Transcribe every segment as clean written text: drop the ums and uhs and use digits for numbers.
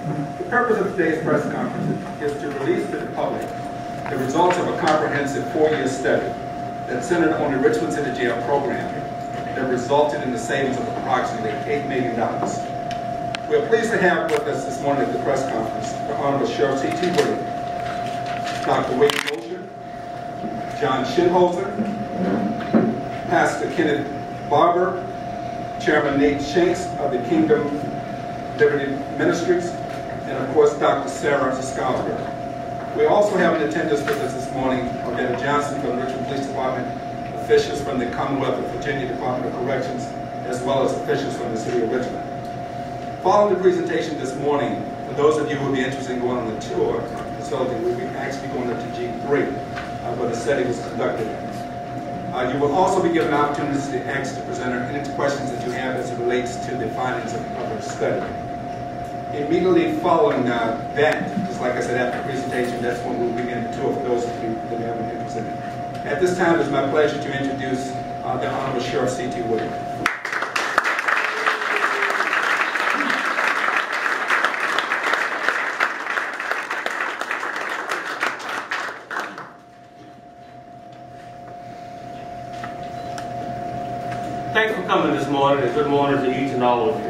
The purpose of today's press conference is to release to the public the results of a comprehensive 4-year study that centered on the Richmond City Jail program that resulted in the savings of approximately $8 million. We are pleased to have with us this morning at the press conference the Honorable Sheriff C.T. Williams, Dr. Wade Mosher, John Shinholzer, Pastor Kenneth Barber, Chairman Nate Shanks of the Kingdom Liberty Ministries, and of course Dr. Sarah Scarbrough. We also have in attendance with us this morning Odetta Johnson from the Richmond Police Department, officials from the Commonwealth of Virginia Department of Corrections, as well as officials from the City of Richmond. Following the presentation this morning, for those of you who will be interested in going on the tour of the facility, we'll be actually going up to G3, where the study was conducted. You will also be given opportunities to ask the presenter any questions that you have as it relates to the findings of our study. Immediately following that, just like I said, after the presentation, that's when we'll begin the tour for those of you that have an interest in it. At this time, it's my pleasure to introduce the Honorable Sheriff C.T. Williams. Thanks for coming this morning, and good morning to each and all of you.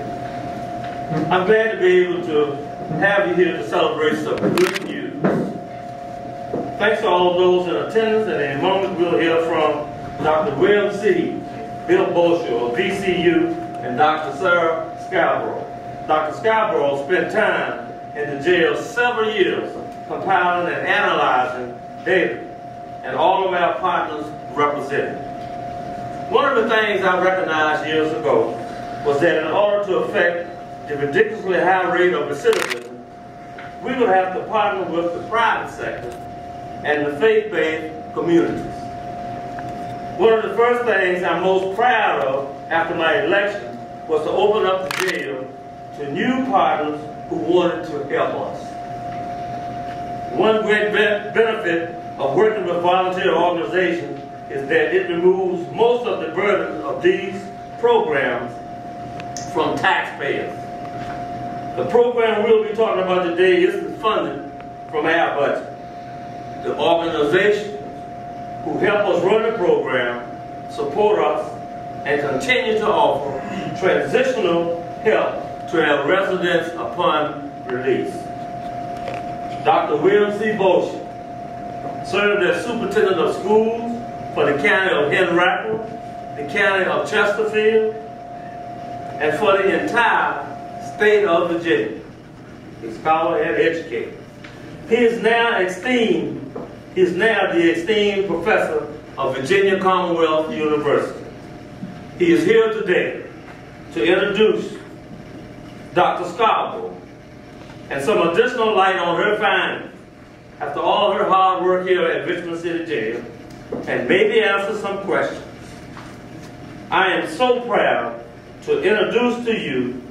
I'm glad to be able to have you here to celebrate some good news. Thanks to all of those in attendance, and in a moment we'll hear from Dr. William C., Bill Bosher of VCU, and Dr. Sarah Scarbrough. Dr. Scarbrough spent time in the jail several years compiling and analyzing data, and all of our partners represented. One of the things I recognized years ago was that in order to affect the ridiculously high rate of recidivism, we would have to partner with the private sector and the faith-based communities. One of the first things I'm most proud of after my election was to open up the jail to new partners who wanted to help us. One great benefit of working with volunteer organizations is that it removes most of the burden of these programs from taxpayers. The program we'll be talking about today isn't funded from our budget. The organizations who help us run the program support us and continue to offer transitional help to our residents upon release. Dr. William C. Bosher served as superintendent of schools for the county of Henrico, the county of Chesterfield, and for the entire state of Virginia. He's a scholar and educator. He is now the esteemed professor of Virginia Commonwealth University. He is here today to introduce Dr. Scarbrough and some additional light on her findings after all her hard work here at Richmond City Jail, and maybe answer some questions. I am so proud to introduce to you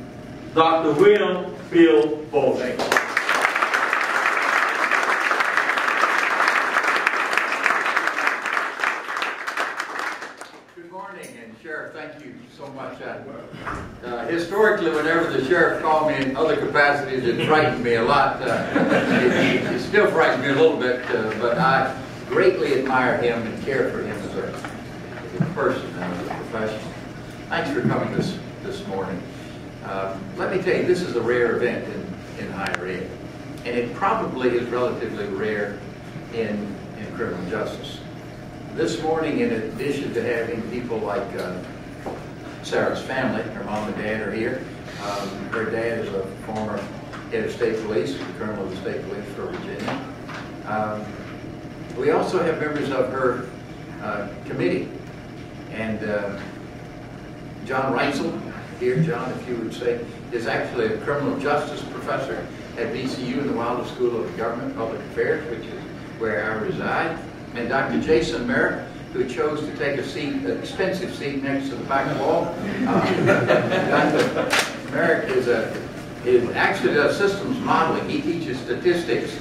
Dr. William Bill Bosher. Good morning, and Sheriff, thank you so much. Historically, whenever the sheriff called me in other capacities, it frightened me a lot. It still frightens me a little bit, but I greatly admire him and care for him as a person and as a professional. Thanks for coming this morning. Let me tell you, this is a rare event in higher ed, and it probably is relatively rare in criminal justice. This morning, in addition to having people like Sarah's family, her mom and dad are here. Her dad is a former head of state police, the colonel of the state police for Virginia. We also have members of her committee, and John Reitzel, here, John, if you would say, is actually a criminal justice professor at VCU in the Wilder School of Government and Public Affairs, which is where I reside. And Dr. Jason Merrick, who chose to take a seat, an expensive seat next to the back wall. Dr. Merrick is actually does systems modeling. He teaches statistics,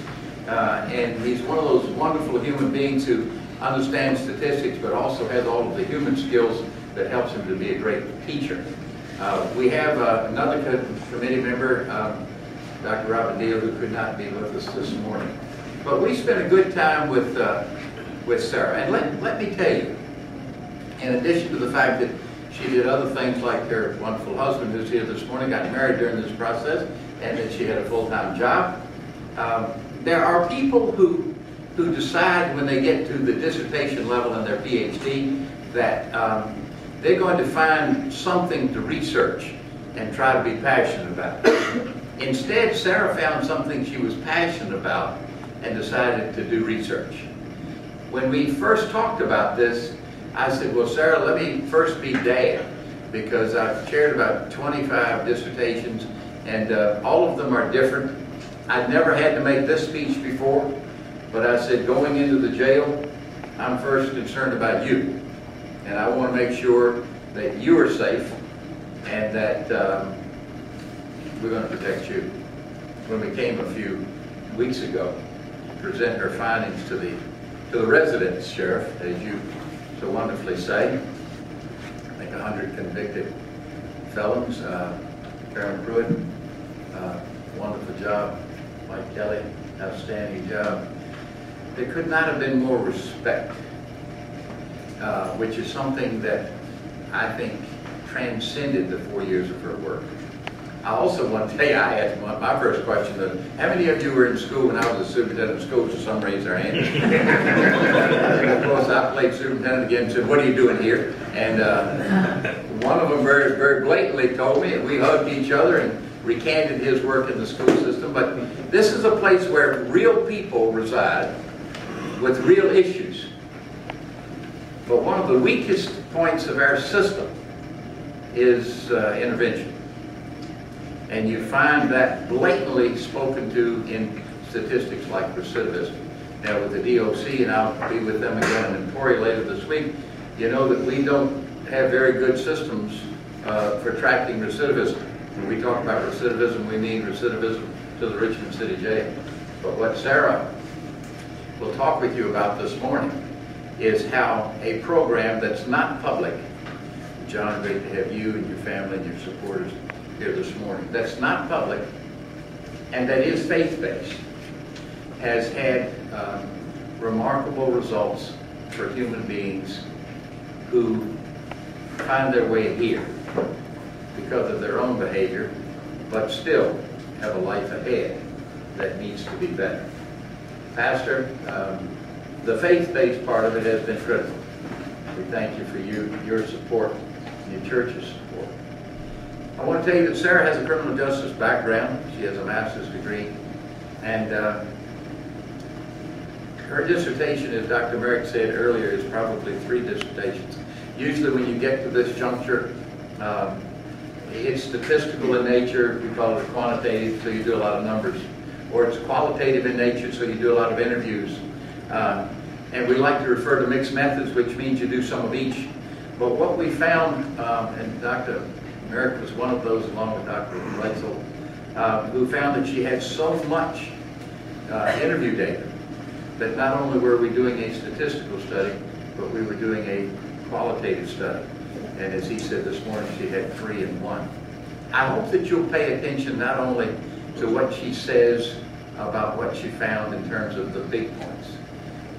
and he's one of those wonderful human beings who understands statistics, but also has all of the human skills that helps him to be a great teacher. We have another committee member, Dr. Robert Neal, who could not be with us this morning. But we spent a good time with Sarah. And let me tell you, in addition to the fact that she did other things like her wonderful husband, who's here this morning, got married during this process, and that she had a full-time job, there are people who decide when they get to the dissertation level in their PhD that they're going to find something to research and try to be passionate about. Instead, Sarah found something she was passionate about and decided to do research. When we first talked about this, I said, well, Sarah, let me first be dad, because I've chaired about 25 dissertations, and all of them are different. I'd never had to make this speech before, but I said, going into the jail, I'm first concerned about you. And I want to make sure that you are safe and that we're going to protect you. When we came a few weeks ago to present her findings to the residence sheriff, as you so wonderfully say, I think 100 convicted felons, Karen Pruitt, wonderful job. Mike Kelly, outstanding job. There could not have been more respect, which is something that I think transcended the 4 years of her work. I also want to tell you, I asked my first question, how many of you were in school when I was a superintendent of schools? So some raised their hands. And of course, I played superintendent again and said, what are you doing here? And one of them very, very blatantly told me, and we hugged each other and recanted his work in the school system. But this is a place where real people reside with real issues. But one of the weakest points of our system is intervention. And you find that blatantly spoken to in statistics like recidivism. Now with the DOC, and I'll be with them again in Emporia later this week, you know that we don't have very good systems for tracking recidivism. When we talk about recidivism, we mean recidivism to the Richmond City Jail. But what Sarah will talk with you about this morning is how a program that's not public, John, great to have you and your family and your supporters here this morning, that's not public and that is faith-based, has had remarkable results for human beings who find their way here because of their own behavior, but still have a life ahead that needs to be better. Pastor, the faith-based part of it has been critical. We thank you for your support and your church's support. I want to tell you that Sarah has a criminal justice background. She has a master's degree. And her dissertation, as Dr. Merrick said earlier, is probably 3 dissertations. Usually when you get to this juncture, it's statistical in nature. We call it quantitative, so you do a lot of numbers. Or it's qualitative in nature, so you do a lot of interviews. And we like to refer to mixed methods, which means you do some of each. But what we found, and Dr. Merrick was one of those, along with Dr. Reitzel, who found that she had so much interview data that not only were we doing a statistical study, but we were doing a qualitative study. And as he said this morning, she had 3 in 1. I hope that you'll pay attention not only to what she says about what she found in terms of the big points,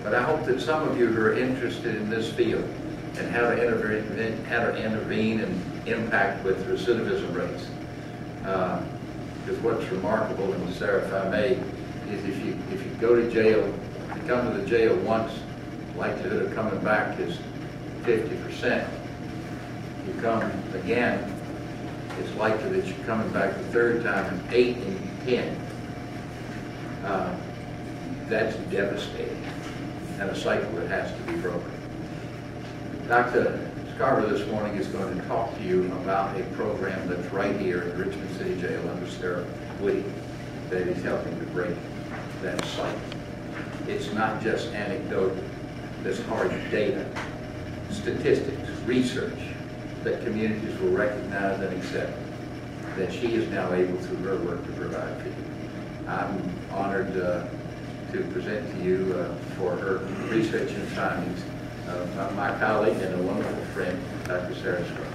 but I hope that some of you who are interested in this field and how to intervene and impact with recidivism rates. Because what's remarkable, and Sarah, if I may, is if you go to jail, if you come to the jail once, likelihood of coming back is 50%. If you come again, it's likely that you're coming back the 3rd time, and 8 in 10. That's devastating, and a cycle that has to be broken. Dr. Scarbrough this morning is going to talk to you about a program that's right here at Richmond City Jail under Sarah Woody that is helping to break that cycle. It's not just anecdotal, there's hard data, statistics, research that communities will recognize and accept that she is now able through her work to provide for you. I'm honored to present to you for her research and findings my colleague and a wonderful friend, Dr. Sarah Scarbrough.